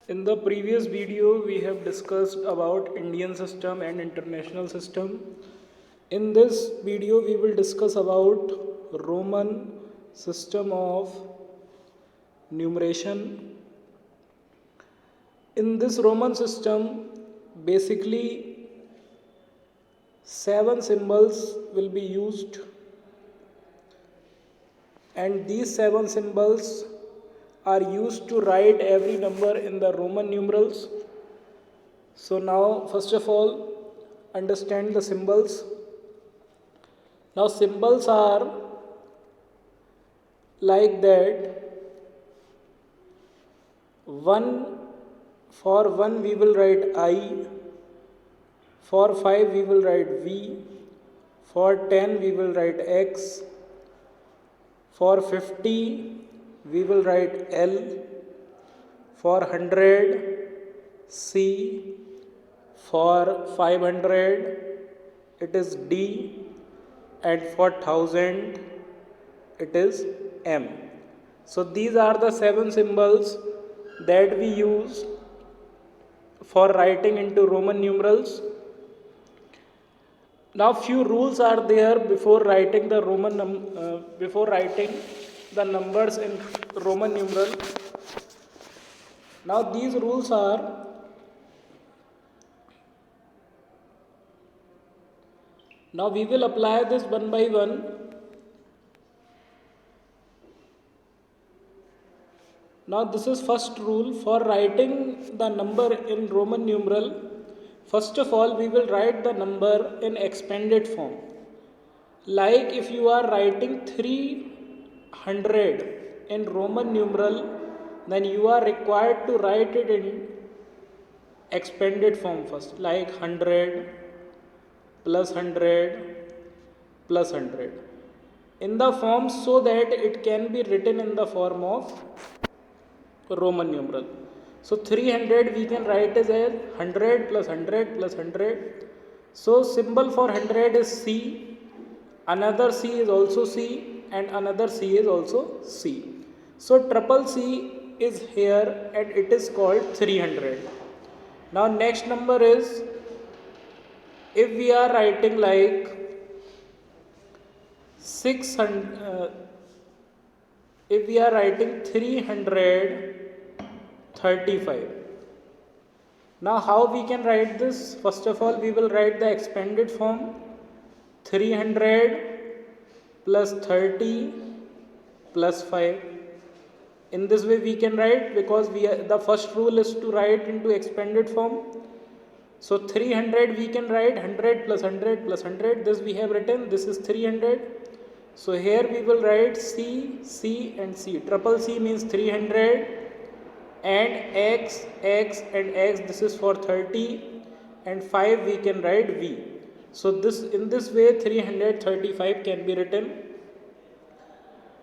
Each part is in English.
In the previous video, we have discussed about Indian system and international system. In this video, we will discuss about Roman system of numeration. In this Roman system, basically 7 symbols will be used, and these 7 symbols are used to write every number in the Roman numerals. So now first of all, understand the symbols. Now symbols are like that. 1, for 1 we will write I, for 5 we will write V, for 10 we will write X, for 50 we will write L, for 100 C, for 500 it is D, and for 1000 it is M. So these are the 7 symbols that we use for writing into Roman numerals. Now few rules are there before writing the numbers in Roman numeral. Now these rules are: now we will apply this one by one. Now this is first rule for writing the number in Roman numeral. First of all, we will write the number in expanded form. Like if you are writing 300 in Roman numeral, then you are required to write it in expanded form first, like 100 plus 100 plus 100 in the form, so that it can be written in the form of Roman numeral. So 300 we can write as 100 plus 100 plus 100. So symbol for 100 is C, another C is also C, and another C is also C. So triple C is here and it is called 300. Now next number is, if we are writing like 600, if we are writing 335. Now how we can write this? First of all, we will write the expanded form, 300 plus 30 plus 5. In this way we can write, because the first rule is to write into expanded form. So 300 we can write 100 plus 100 plus 100. This we have written, this is 300. So here we will write C, C and C. Triple C means 300, and X, X and X, this is for 30, and 5 we can write V. So in this way 335 can be written.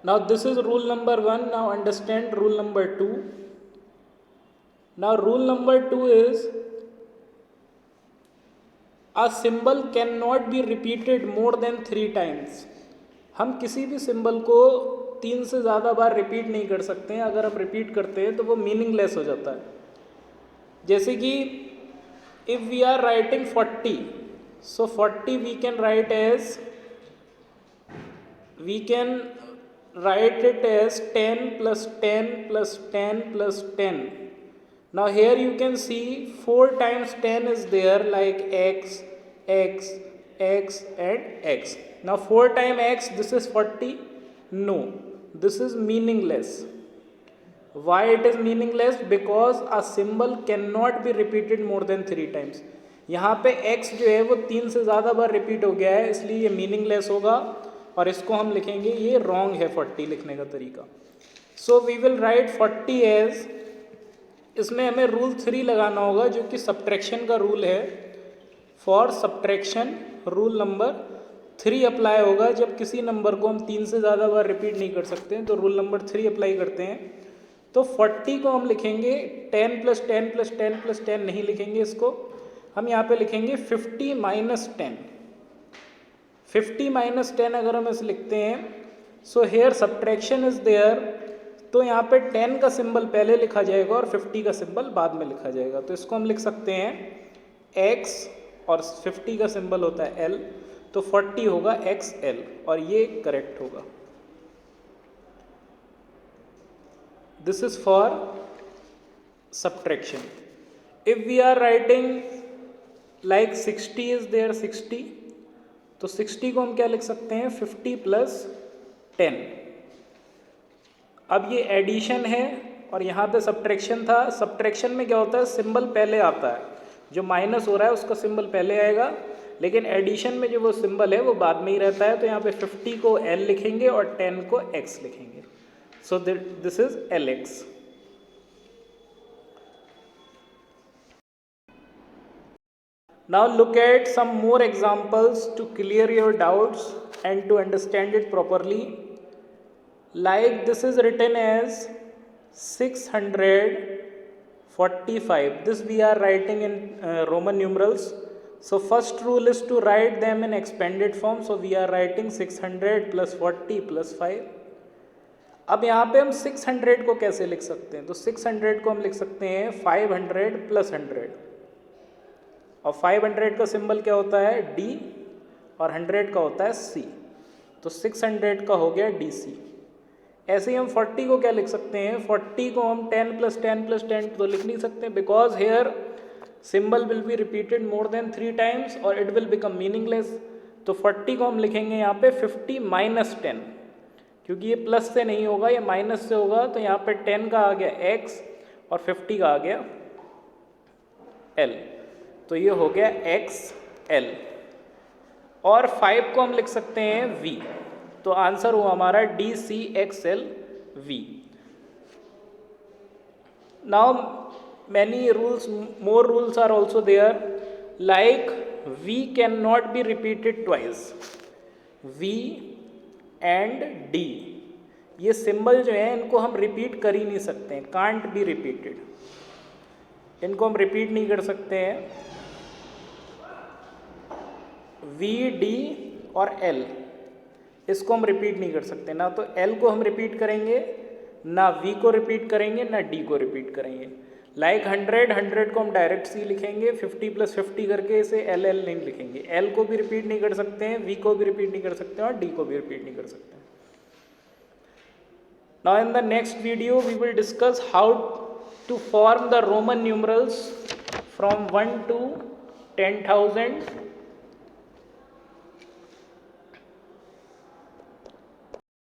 Now this is rule number 1. Now understand rule number 2. Now rule number 2 is, a symbol cannot be repeated more than 3 times. हम किसी भी symbol को 3 से ज़्यादा बार repeat नहीं कर सकते हैं. अगर हम रिपीट करते हैं तो वो मीनिंगलेस हो जाता है. जैसे कि if we are writing 40, so 40 we can write it as 10 plus 10 plus 10 plus 10. Now here you can see 4 times 10 is there, like X, X, X and X. Now 4 times X, this is 40. No, this is meaningless. Why it is meaningless? Because a symbol cannot be repeated more than 3 times. यहाँ पे X जो है वो 3 से ज़्यादा बार repeat हो गया है, इसलिए ये मीनिंगलेस होगा और इसको हम लिखेंगे, ये रॉन्ग है 40 लिखने का तरीका. So we will write 40 as, इसमें हमें रूल 3 लगाना होगा जो कि सब्ट्रैक्शन का रूल है. For subtraction rule number 3 apply होगा. जब किसी नंबर को हम 3 से ज़्यादा बार रिपीट नहीं कर सकते हैं तो रूल नंबर 3 अप्लाई करते हैं. तो 40 को हम लिखेंगे 10 प्लस 10 प्लस 10 प्लस 10 नहीं लिखेंगे, इसको हम यहाँ पे लिखेंगे 50 माइनस 10. 50 माइनस 10 अगर हम इसे लिखते हैं, so here subtraction is there. तो यहाँ पे 10 का सिंबल पहले लिखा जाएगा और 50 का सिंबल बाद में लिखा जाएगा। तो इसको हम लिख सकते हैं x और 50 का सिंबल होता है l, तो 40 होगा XL और ये करेक्ट होगा। This is for subtraction. If we are writing like 60 is there 60, तो 60 को हम क्या लिख सकते हैं 50 प्लस 10। अब ये एडिशन है और यहाँ पे सब्ट्रैक्शन था। सब्ट्रैक्शन में क्या होता है, सिंबल पहले आता है, जो माइनस हो रहा है उसका सिंबल पहले आएगा, लेकिन एडिशन में जो वो सिंबल है वो बाद में ही रहता है। तो यहाँ पे 50 को L लिखेंगे और 10 को X लिखेंगे। So this is LX। Now look at some more examples to clear your doubts and to understand it properly. Like this is written as 645. This we are writing in Roman numerals. So first rule is to write them in expanded form. So we are writing 600 plus 40 plus 5. अब यहाँ पे हम 600 को कैसे लिख सकते हैं, तो 600 को हम लिख सकते हैं 500 प्लस 100, और 500 का सिंबल क्या होता है D और 100 का होता है C, तो 600 का हो गया DC। ऐसे ही हम 40 को क्या लिख सकते हैं, 40 को हम 10 प्लस 10 प्लस 10 तो लिख नहीं सकते, because here symbol will be repeated more than 3 times और इट विल बिकम मीनिंगलेस। तो 40 को हम लिखेंगे यहाँ पे 50 माइनस 10, क्योंकि ये प्लस से नहीं होगा, ये माइनस से होगा। तो यहाँ पे 10 का आ गया X और 50 का आ गया L, तो ये हो गया XL। और 5 को हम लिख सकते हैं V, तो आंसर हुआ हमारा DCXLV। Now many rules, more rules are also there, like V can not be repeated twice. V and D, ये सिंबल जो है इनको हम रिपीट कर ही नहीं सकते हैं, कांट बी रिपीटेड, इनको हम रिपीट नहीं कर सकते हैं। V, D और L, इसको हम रिपीट नहीं कर सकते, ना तो L को हम रिपीट करेंगे, ना V को रिपीट करेंगे, ना D को रिपीट करेंगे। लाइक 100 को हम डायरेक्ट C लिखेंगे, 50 प्लस 50 करके इसे LL नहीं लिखेंगे। L को भी रिपीट नहीं कर सकते हैं, V को भी रिपीट नहीं कर सकते हैं और D को भी रिपीट नहीं कर सकते हैं। Now in the next video we will discuss how to form the Roman numerals from 1 to 10,000